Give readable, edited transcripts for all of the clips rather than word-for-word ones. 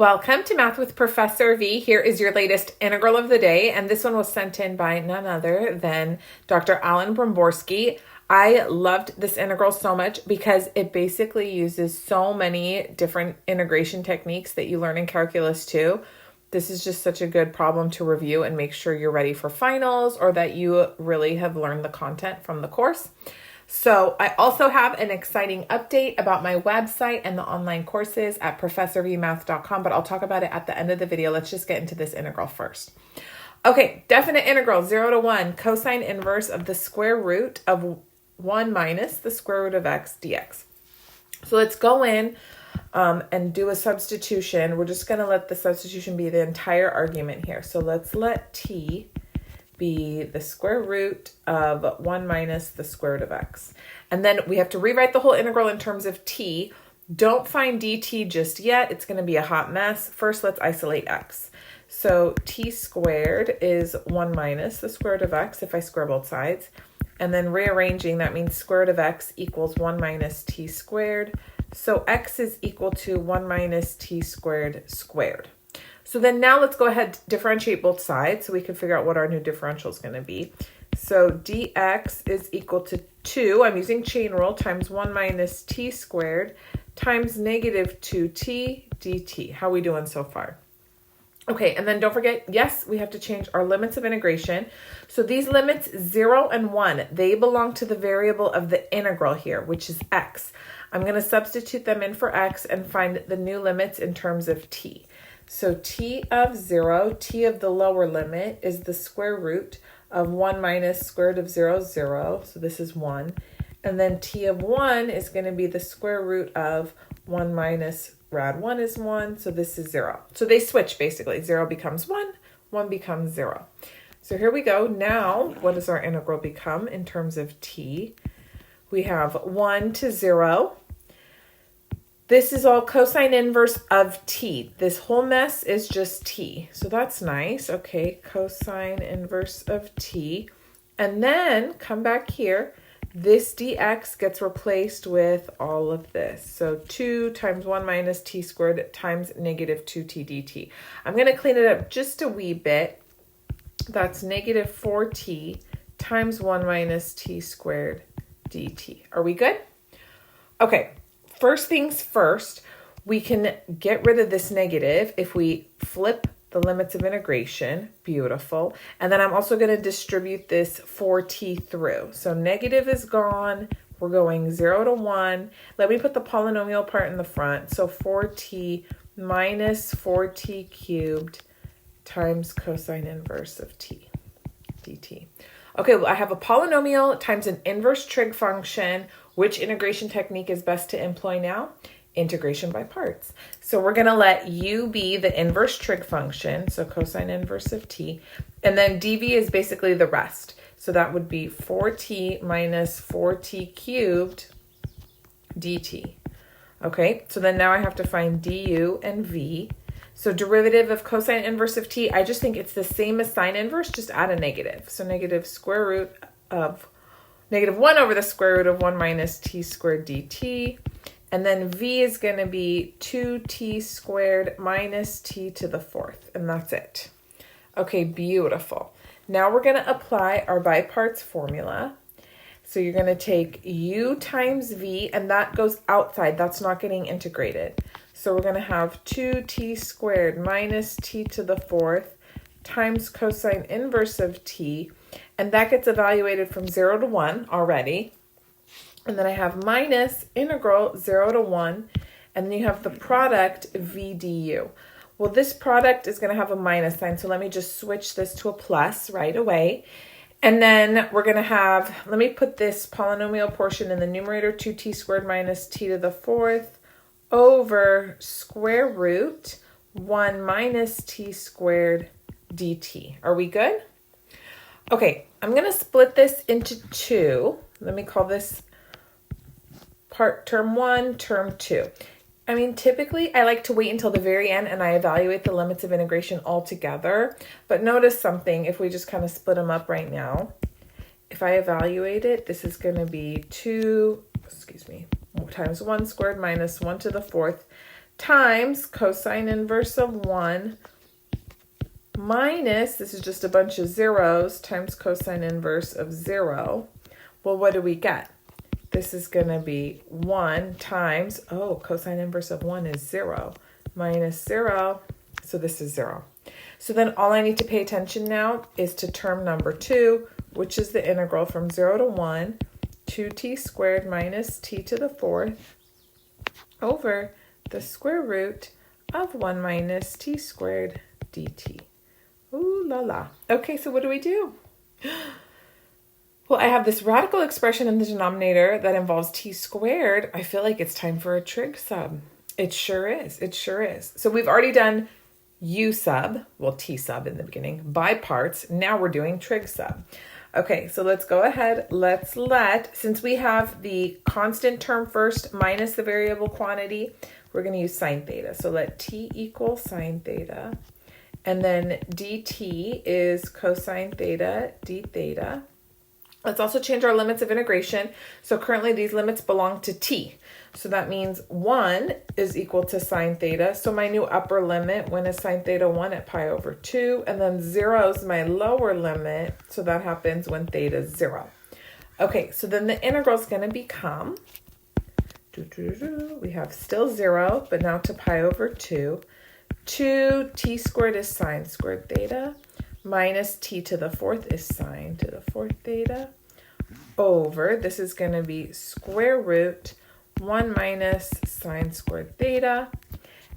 Welcome to Math with Professor V. Here is your latest integral of the day, and this one was sent in by none other than Dr. Alan Bromborsky. I loved this integral so much because it basically uses so many different integration techniques that you learn in calculus too. This is just such a good problem to review and make sure you're ready for finals or that you really have learned the content from the course. So I also have an exciting update about my website and the online courses at professorvmath.com, but I'll talk about it at the end of the video. Let's just get into this integral first. Okay, definite integral 0 to 1, cosine inverse of the square root of 1 minus the square root of x dx. So let's go in and do a substitution. We're just going to let the substitution be the entire argument here. So let's let t be the square root of 1 minus the square root of x. And then we have to rewrite the whole integral in terms of t. Don't find dt just yet. It's going to be a hot mess. First, let's isolate x. So t squared is 1 minus the square root of x if I square both sides. And then rearranging, that means square root of x equals 1 minus t squared. So x is equal to 1 minus t squared squared. So then now let's go ahead and differentiate both sides so we can figure out what our new differential is going to be. So dx is equal to 2, I'm using chain rule, times 1 minus t squared times negative 2t dt. How are we doing so far? Okay, and then don't forget, yes, we have to change our limits of integration. So these limits 0 and 1, they belong to the variable of the integral here, which is x. I'm going to substitute them in for x and find the new limits in terms of t. So t of 0, t of the lower limit, is the square root of 1 minus square root of 0, 0. So this is 1. And then t of 1 is going to be the square root of 1 minus rad 1 is 1. So this is 0. So they switch basically. 0 becomes 1, 1 becomes 0. So here we go. Now, what does our integral become in terms of t? We have 1 to 0. This is all cosine inverse of t. This whole mess is just t. So that's nice. Okay, cosine inverse of t. And then come back here. This dx gets replaced with all of this. So 2 times 1 minus t squared times negative 2t dt. I'm going to clean it up just a wee bit. That's negative 4t times 1 minus t squared dt. Are we good? Okay. First things first, we can get rid of this negative if we flip the limits of integration. Beautiful. And then I'm also going to distribute this 4t through. So negative is gone. We're going 0 to 1. Let me put the polynomial part in the front. So 4t minus 4t cubed times cosine inverse of t dt. Okay, well, I have a polynomial times an inverse trig function. Which integration technique is best to employ now? Integration by parts. So we're going to let u be the inverse trig function, so cosine inverse of t, and then dv is basically the rest. So that would be 4t minus 4t cubed dt. Okay, so then now I have to find du and v. So derivative of cosine inverse of t, I just think it's the same as sine inverse, just add a negative. So negative square root of negative 1 over the square root of 1 minus t squared dt. And then v is going to be 2t squared minus t to the 4th. And that's it. Okay, beautiful. Now we're going to apply our by parts formula. So you're going to take u times v, and that goes outside. That's not getting integrated. So we're going to have 2t squared minus t to the 4th times cosine inverse of t. And that gets evaluated from 0 to 1 already. And then I have minus integral 0 to 1. And then you have the product v du. Well, this product is going to have a minus sign. So let me just switch this to a plus right away. And then we're going to have, let me put this polynomial portion in the numerator, 2t squared minus t to the 4th over square root 1 minus t squared dt. Are we good? Okay, I'm going to split this into 2. Let me call this part term 1, term 2. I mean, typically I like to wait until the very end and I evaluate the limits of integration all together. But notice something, if we just kind of split them up right now. If I evaluate it, this is going to be 2, times 1 squared minus 1 to the 4th times cosine inverse of 1 minus, this is just a bunch of zeros, times cosine inverse of 0. Well, what do we get? This is going to be 1 times, cosine inverse of 1 is 0, minus 0, so this is 0. So then all I need to pay attention now is to term number 2, which is the integral from 0 to 1, 2t squared minus t to the 4th over the square root of 1 minus t squared dt. Ooh la la. Okay, so what do we do? Well, I have this radical expression in the denominator that involves t squared. I feel like it's time for a trig sub. It sure is. It sure is. So we've already done u sub, well, t sub in the beginning, by parts. Now we're doing trig sub. Okay, so let's go ahead. Since we have the constant term first minus the variable quantity, we're going to use sine theta. So let t equal sine theta. And then dt is cosine theta d theta. Let's also change our limits of integration. So currently these limits belong to t. So that means 1 is equal to sine theta. So my new upper limit, when is sine theta 1 at pi over 2? And then 0 is my lower limit. So that happens when theta is 0. Okay, so then the integral is going to become, we have still 0, but now to pi over 2. 2t squared is sine squared theta, minus t to the 4th is sine to the 4th theta, over, this is going to be square root 1 minus sine squared theta,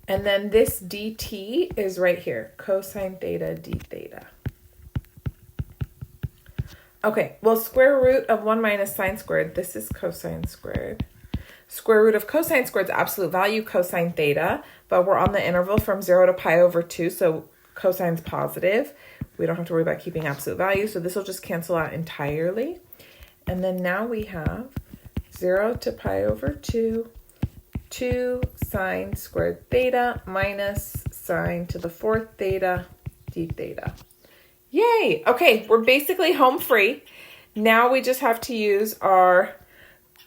and then this dt is right here, cosine theta d theta. Okay, well, square root of 1 minus sine squared, this is cosine squared. Square root of cosine squared is absolute value, cosine theta, but we're on the interval from 0 to pi over 2, so cosine's positive. We don't have to worry about keeping absolute value, so this will just cancel out entirely. And then now we have 0 to pi over 2, 2 sine squared theta minus sine to the 4th theta d theta. Yay! Okay, we're basically home free. Now we just have to use our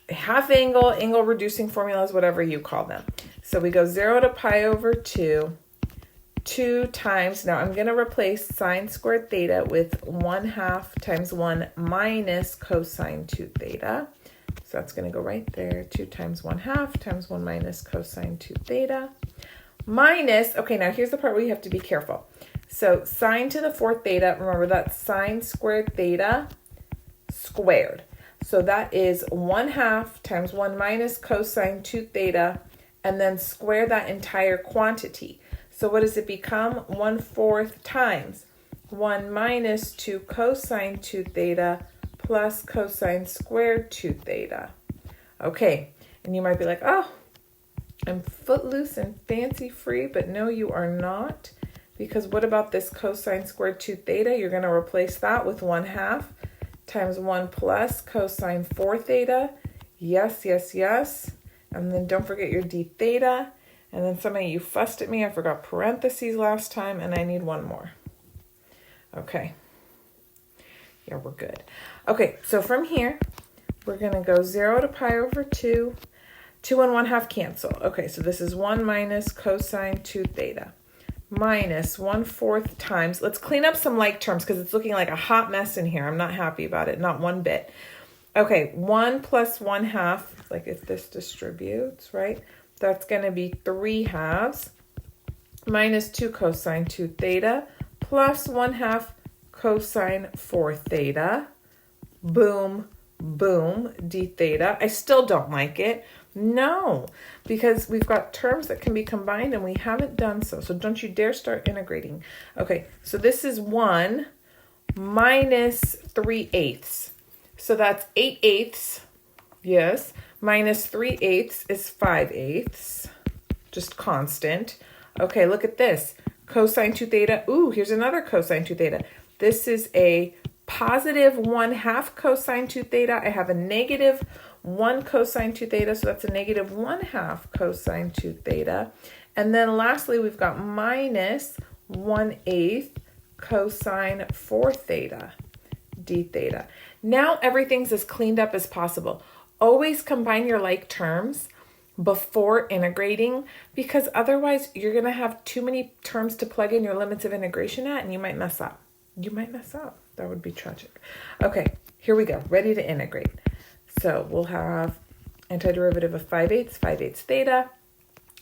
half angle, angle reducing formulas, whatever you call them. So we go 0 to pi over 2, 2 times, now I'm going to replace sine squared theta with 1/2 times 1 minus cosine 2 theta. So that's going to go right there, 2 times 1/2 times 1 minus cosine 2 theta. Minus, okay, now here's the part where you have to be careful. So sine to the 4th theta, remember that's sine squared theta squared. So that is 1/2 times 1 minus cosine 2 theta, and then square that entire quantity. So what does it become? 1/4 times 1 minus 2 cosine 2 theta plus cosine squared 2 theta. Okay, and you might be like, oh, I'm footloose and fancy free, but no, you are not. Because what about this cosine squared 2 theta? You're going to replace that with 1/2 times 1 plus cosine 4 theta. Yes, yes, yes. And then don't forget your d theta. And then some of you fussed at me. I forgot parentheses last time, and I need one more. Okay. Yeah, we're good. Okay, so from here, we're going to go 0 to pi over 2. 2 and 1/2 cancel. Okay, so this is 1 minus cosine 2 theta. Minus 1/4 times, let's clean up some like terms because it's looking like a hot mess in here. I'm not happy about it, not one bit. Okay, 1 plus 1/2, like if this distributes, right? That's going to be 3/2 minus 2 cosine 2 theta plus 1/2 cosine 4 theta. Boom, boom, d theta. I still don't like it. No, because we've got terms that can be combined and we haven't done so. So don't you dare start integrating. Okay, so this is 1 minus 3/8. So that's 8/8, yes, minus 3/8 is 5/8, just constant. Okay, look at this. Cosine 2 theta. Ooh, here's another cosine 2 theta. This is a positive 1/2 cosine 2 theta. I have a negative 1 cosine 2 theta, so that's a negative 1/2 cosine 2 theta. And then lastly, we've got minus 1/8 cosine 4 theta, d theta. Now everything's as cleaned up as possible. Always combine your like terms before integrating, because otherwise you're going to have too many terms to plug in your limits of integration at, and you might mess up. That would be tragic. Okay, here we go. Ready to integrate. So we'll have antiderivative of 5/8 theta.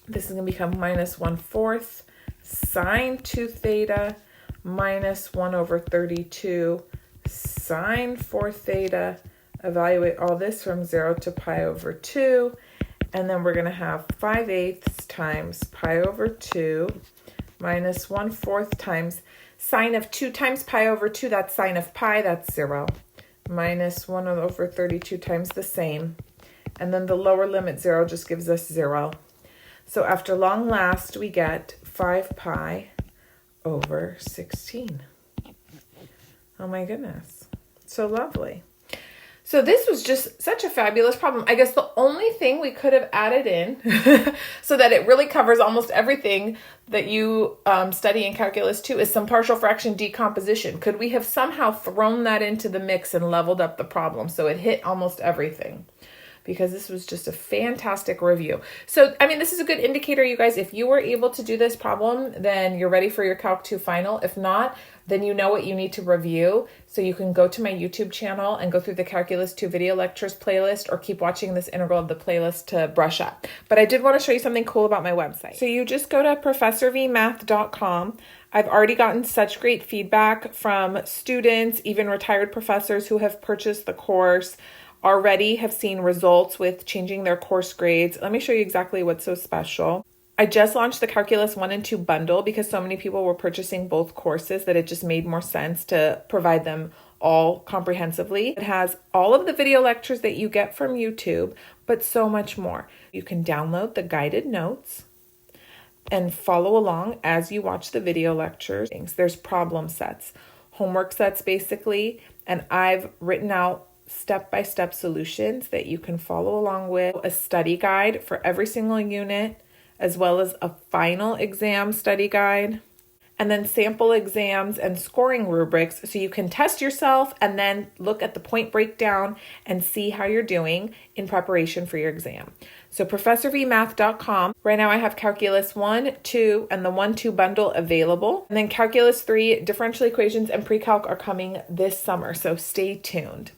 This is going to become minus 1/4 sine 2 theta minus 1 over 32 sine 4 theta. Evaluate all this from 0 to pi over 2. And then we're going to have 5/8 times pi over 2 minus 1/4 times sine of 2 times pi over 2. That's sine of pi. That's 0. Minus 1 over 32 times the same. And then the lower limit 0 just gives us 0. So after long last, we get 5 pi over 16. Oh my goodness. So lovely. So this was just such a fabulous problem. I guess the only thing we could have added in so that it really covers almost everything that you study in Calculus 2 is some partial fraction decomposition. Could we have somehow thrown that into the mix and leveled up the problem so it hit almost everything? Because this was just a fantastic review. So, I mean, this is a good indicator, you guys. If you were able to do this problem, then you're ready for your Calc 2 final. If not, then you know what you need to review. So you can go to my YouTube channel and go through the Calculus 2 video lectures playlist, or keep watching this integral of the playlist to brush up. But I did want to show you something cool about my website. So you just go to professorvmath.com. I've already gotten such great feedback from students, even retired professors who have purchased the course, already have seen results with changing their course grades. Let me show you exactly what's so special. I just launched the Calculus 1 and 2 bundle because so many people were purchasing both courses that it just made more sense to provide them all comprehensively. It has all of the video lectures that you get from YouTube, but so much more. You can download the guided notes and follow along as you watch the video lectures. There's problem sets, homework sets basically, and I've written out step-by-step solutions that you can follow along with, a study guide for every single unit, as well as a final exam study guide, and then sample exams and scoring rubrics so you can test yourself and then look at the point breakdown and see how you're doing in preparation for your exam. So professorvmath.com. Right now I have Calculus 1, 2, and the 1-2 bundle available. And then Calculus 3, differential equations, and pre-calc are coming this summer, so stay tuned.